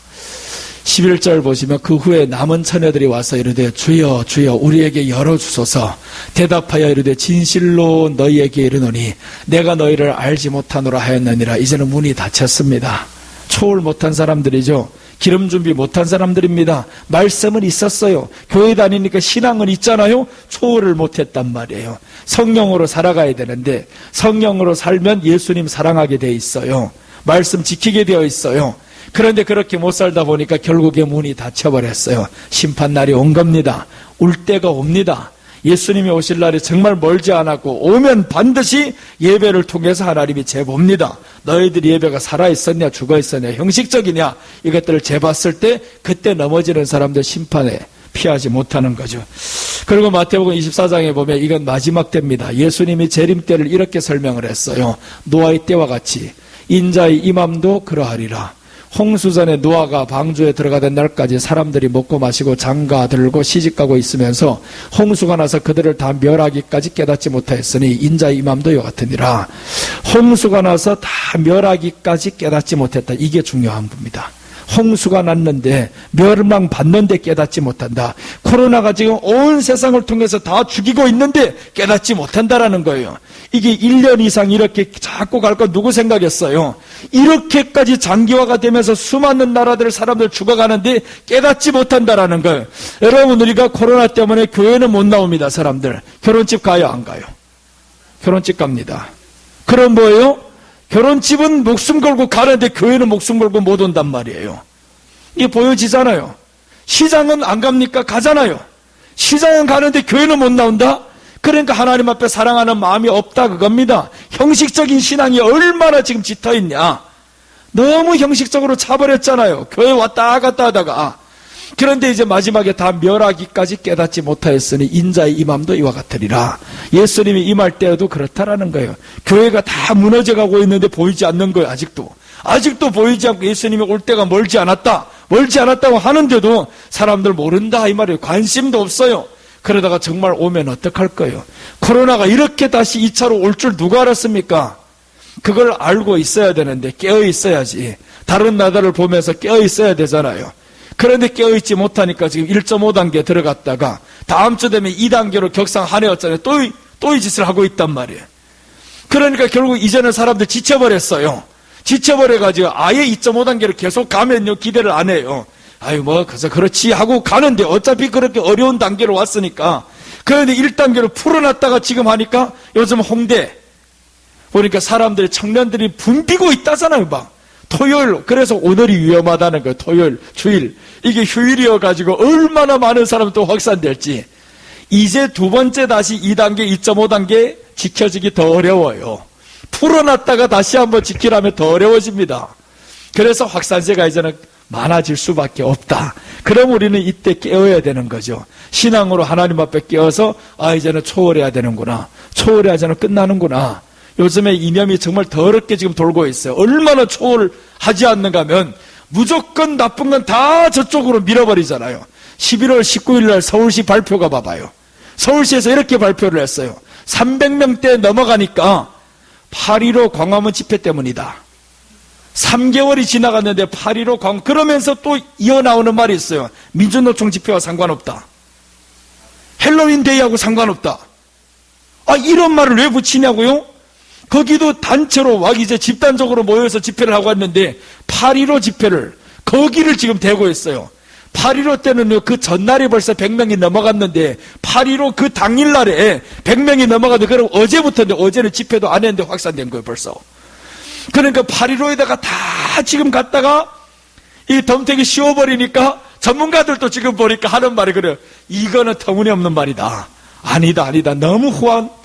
11절 보시면 그 후에 남은 처녀들이 와서 이르되 주여 주여 우리에게 열어주소서. 대답하여 이르되 진실로 너희에게 이르노니 내가 너희를 알지 못하노라 하였느니라. 이제는 문이 닫혔습니다. 초월 못한 사람들이죠. 기름 준비 못한 사람들입니다. 말씀은 있었어요. 교회 다니니까 신앙은 있잖아요. 초월을 못했단 말이에요. 성령으로 살아가야 되는데 성령으로 살면 예수님 사랑하게 돼 있어요. 말씀 지키게 되어 있어요. 그런데 그렇게 못 살다 보니까 결국에 문이 닫혀버렸어요. 심판날이 온 겁니다. 올 때가 옵니다. 예수님이 오실 날이 정말 멀지 않았고 오면 반드시 예배를 통해서 하나님이 재봅니다. 너희들 예배가 살아있었냐 죽어있었냐 형식적이냐 이것들을 재봤을 때 그때 넘어지는 사람들 심판에 피하지 못하는 거죠. 그리고 마태복음 24장에 보면 이건 마지막 때입니다. 예수님이 재림 때를 이렇게 설명을 했어요. 노아의 때와 같이 인자의 임함도 그러하리라. 홍수전에 노아가 방주에 들어가던 날까지 사람들이 먹고 마시고 장가 들고 시집가고 있으면서 홍수가 나서 그들을 다 멸하기까지 깨닫지 못하였으니 인자의 임함도 이와 같으니라. 홍수가 나서 다 멸하기까지 깨닫지 못했다. 이게 중요한 겁니다. 홍수가 났는데 멸망받는데 깨닫지 못한다. 코로나가 지금 온 세상을 통해서 다 죽이고 있는데 깨닫지 못한다라는 거예요. 이게 1년 이상 이렇게 자꾸 갈 거 누구 생각했어요? 이렇게까지 장기화가 되면서 수많은 나라들 사람들 죽어가는데 깨닫지 못한다라는 거예요. 여러분, 우리가 코로나 때문에 교회는 못 나옵니다. 사람들 결혼집 가요 안 가요? 결혼집 갑니다. 그럼 뭐예요? 결혼집은 목숨 걸고 가는데 교회는 목숨 걸고 못 온단 말이에요. 이게 보여지잖아요. 시장은 안 갑니까? 가잖아요. 시장은 가는데 교회는 못 나온다? 그러니까 하나님 앞에 사랑하는 마음이 없다 그겁니다. 형식적인 신앙이 얼마나 지금 짙어있냐. 너무 형식적으로 차버렸잖아요. 교회 왔다 갔다 하다가. 그런데 이제 마지막에 다 멸하기까지 깨닫지 못하였으니 인자의 임함도 이와 같으리라. 예수님이 임할 때에도 그렇다라는 거예요. 교회가 다 무너져가고 있는데 보이지 않는 거예요. 아직도 보이지 않고 예수님이 올 때가 멀지 않았다고 하는데도 사람들 모른다 이 말이에요. 관심도 없어요. 그러다가 정말 오면 어떡할 거예요? 코로나가 이렇게 다시 2차로 올 줄 누가 알았습니까? 그걸 알고 있어야 되는데 깨어 있어야지. 다른 나라를 보면서 깨어 있어야 되잖아요. 그런데 깨어있지 못하니까 지금 1.5단계 들어갔다가 다음 주 되면 2단계로 격상 하내었잖아요. 또 이 짓을 하고 있단 말이에요. 그러니까 결국 이제는 사람들 지쳐버렸어요. 지쳐버려가지고 아예 2.5단계로 계속 가면요 기대를 안 해요. 아유 그래서 그렇지 하고 가는데 어차피 그렇게 어려운 단계로 왔으니까. 그런데 1단계로 풀어놨다가 지금 하니까 요즘 홍대 보니까 사람들이, 청년들이 붐비고 있다잖아요, 막. 토요일, 그래서 오늘이 위험하다는 거예요. 토요일, 주일. 이게 휴일이어가지고 얼마나 많은 사람이 또 확산될지. 이제 두 번째 다시 2단계, 2.5단계 지켜지기 더 어려워요. 풀어놨다가 다시 한번 지키려면 더 어려워집니다. 그래서 확산세가 이제는 많아질 수밖에 없다. 그럼 우리는 이때 깨어야 되는 거죠. 신앙으로 하나님 앞에 깨어서 이제는 초월해야 되는구나. 초월해야지는 끝나는구나. 요즘에 이념이 정말 더럽게 지금 돌고 있어요. 얼마나 초월하지 않는가 하면 무조건 나쁜 건 다 저쪽으로 밀어버리잖아요. 11월 19일 날 서울시 발표가 봐봐요. 서울시에서 이렇게 발표를 했어요. 300명대 넘어가니까 8.15 광화문 집회 때문이다. 3개월이 지나갔는데 8.15 광화문, 그러면서 또 이어나오는 말이 있어요. 민주노총 집회와 상관없다. 헬로윈 데이하고 상관없다. 이런 말을 왜 붙이냐고요? 거기도 단체로 이제 집단적으로 모여서 집회를 하고 왔는데 8.15 집회를 거기를 지금 대고 있어요. 8.15 때는요, 그 전날이 벌써 100명이 넘어갔는데 8.15 그 당일날에 100명이 넘어갔는데, 그럼 어제부터인데, 어제는 집회도 안 했는데 확산된 거예요, 벌써. 그러니까 8.15에다가 다 지금 갔다가 이 덤태기 씌워버리니까 전문가들도 지금 보니까 하는 말이 그래요. 이거는 터무니없는 말이다. 아니다. 너무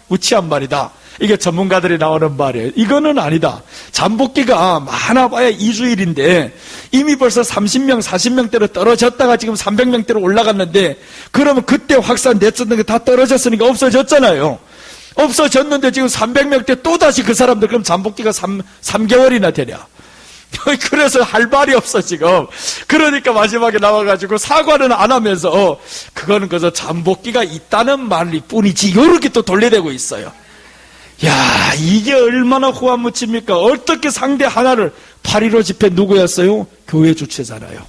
우치한 말이다. 이게 전문가들이 나오는 말이에요. 이거는 아니다. 잠복기가 많아봐야 2주일인데 이미 벌써 30명, 40명대로 떨어졌다가 지금 300명대로 올라갔는데, 그러면 그때 확산됐었던 게 다 떨어졌으니까 없어졌잖아요. 없어졌는데 지금 300명대 또다시 그 사람들, 그럼 잠복기가 3개월이나 되냐. 그래서 할 말이 없어 지금. 그러니까 마지막에 나와가지고 사과는 안 하면서 그거는 그저 잠복기가 있다는 말일 뿐이지, 이렇게 또 돌려대고 있어요. 야, 이게 얼마나 후한무치입니까? 어떻게 상대 하나를. 8.15 집회 누구였어요? 교회 주체잖아요.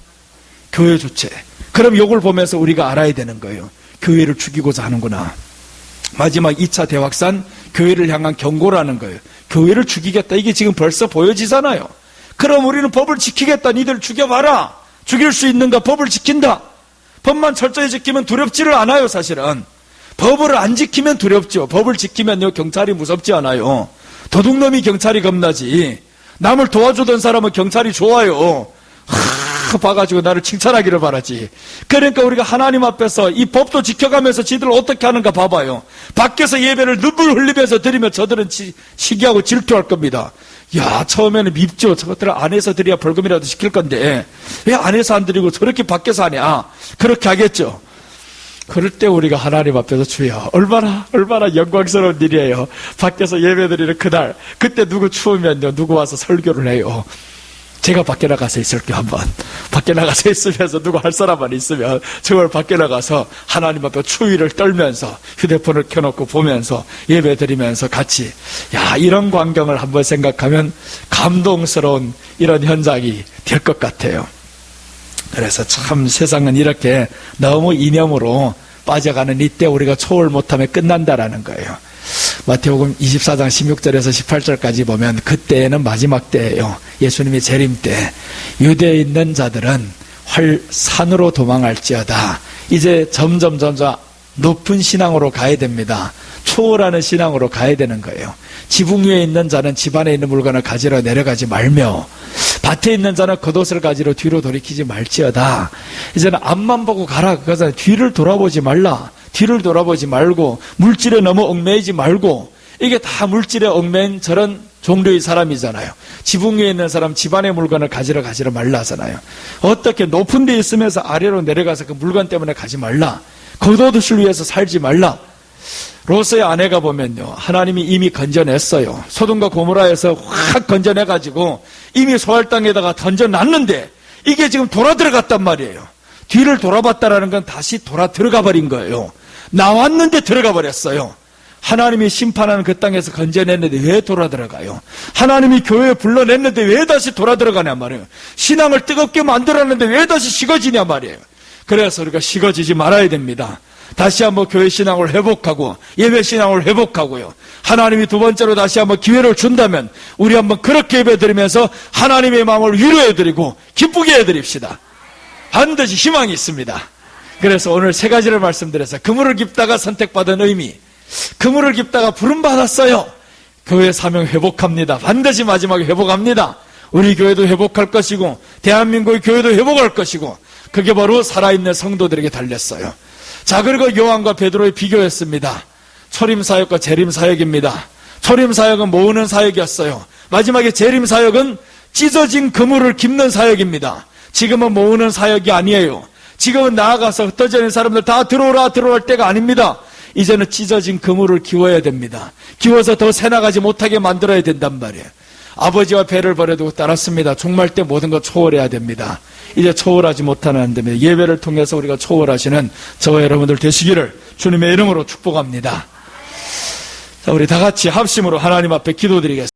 교회 주체. 그럼 이걸 보면서 우리가 알아야 되는 거예요. 교회를 죽이고자 하는구나. 마지막 2차 대확산, 교회를 향한 경고라는 거예요. 교회를 죽이겠다, 이게 지금 벌써 보여지잖아요. 그럼 우리는 법을 지키겠다. 니들 죽여봐라. 죽일 수 있는가? 법을 지킨다. 법만 철저히 지키면 두렵지를 않아요, 사실은. 법을 안 지키면 두렵죠. 법을 지키면요, 경찰이 무섭지 않아요. 도둑놈이 경찰이 겁나지. 남을 도와주던 사람은 경찰이 좋아요. 봐가지고 나를 칭찬하기를 바라지. 그러니까 우리가 하나님 앞에서 이 법도 지켜가면서 지들 어떻게 하는가 봐봐요. 밖에서 예배를 눈물 흘리면서 드리면 저들은 시기하고 질투할 겁니다. 야, 처음에는 밉죠. 저것들은 안에서 드려야 벌금이라도 시킬 건데 왜 안에서 안 드리고 저렇게 밖에서 하냐. 그렇게 하겠죠. 그럴 때 우리가 하나님 앞에서 주여, 얼마나 영광스러운 일이에요. 밖에서 예배드리는 그날, 그때 누구 추우면요, 누구 와서 설교를 해요. 제가 밖에 나가서 있을게요. 한번 밖에 나가서 있으면서 누구 할 사람만 있으면 정말 밖에 나가서 하나님 앞에 추위를 떨면서 휴대폰을 켜놓고 보면서 예배드리면서 같이, 야, 이런 광경을 한번 생각하면 감동스러운 이런 현장이 될 것 같아요. 그래서 참 세상은 이렇게 너무 이념으로 빠져가는 이때 우리가 초월 못하면 끝난다라는 거예요. 마태복음 24장 16절에서 18절까지 보면 그때는 마지막 때예요. 예수님의 재림 때 유대에 있는 자들은 산으로 도망할지어다. 이제 점점 높은 신앙으로 가야 됩니다. 초월하는 신앙으로 가야 되는 거예요. 지붕 위에 있는 자는 집안에 있는 물건을 가지러 내려가지 말며 밭에 있는 자는 겉옷을 가지러 뒤로 돌이키지 말지어다. 이제는 앞만 보고 가라. 그거잖아요. 뒤를 돌아보지 말라. 뒤를 돌아보지 말고 물질에 너무 얽매이지 말고. 이게 다 물질에 얽매인 저런 종류의 사람이잖아요. 지붕 위에 있는 사람 집안의 물건을 가지러 말라 하잖아요. 어떻게 높은 데 있으면서 아래로 내려가서 그 물건 때문에 가지 말라. 겉옷을 위해서 살지 말라. 롯의 아내가 보면요, 하나님이 이미 건져냈어요. 소돔과 고모라에서 확 건져내가지고 이미 소할 땅에다가 던져놨는데 이게 지금 돌아 들어갔단 말이에요. 뒤를 돌아봤다라는 건 다시 돌아 들어가 버린 거예요. 나왔는데 들어가 버렸어요. 하나님이 심판하는 그 땅에서 건져냈는데 왜 돌아 들어가요? 하나님이 교회에 불러냈는데 왜 다시 돌아 들어가냐 말이에요. 신앙을 뜨겁게 만들었는데 왜 다시 식어지냐 말이에요. 그래서 우리가 식어지지 말아야 됩니다. 다시 한번 교회 신앙을 회복하고 예배 신앙을 회복하고요. 하나님이 두 번째로 다시 한번 기회를 준다면 우리 한번 그렇게 예배드리면서 하나님의 마음을 위로해드리고 기쁘게 해드립시다. 반드시 희망이 있습니다. 그래서 오늘 세 가지를 말씀드렸어요. 그물을 깁다가 선택받은 의미, 그물을 깁다가 부름받았어요. 교회 사명 회복합니다. 반드시 마지막에 회복합니다. 우리 교회도 회복할 것이고 대한민국의 교회도 회복할 것이고 그게 바로 살아있는 성도들에게 달렸어요. 자, 그리고 요한과 베드로의 비교했습니다. 초림사역과 재림사역입니다. 초림사역은 모으는 사역이었어요. 마지막에 재림사역은 찢어진 그물을 깁는 사역입니다. 지금은 모으는 사역이 아니에요. 지금은 나아가서 흩어져 있는 사람들 다 들어오라 들어올 때가 아닙니다. 이제는 찢어진 그물을 기워야 됩니다. 기워서 더 새나가지 못하게 만들어야 된단 말이에요. 아버지와 배를 버려두고 따랐습니다. 종말 때 모든 것 초월해야 됩니다. 이제 초월하지 못하면 안 됩니다. 예배를 통해서 우리가 초월하시는 저와 여러분들 되시기를 주님의 이름으로 축복합니다. 자, 우리 다 같이 합심으로 하나님 앞에 기도드리겠습니다.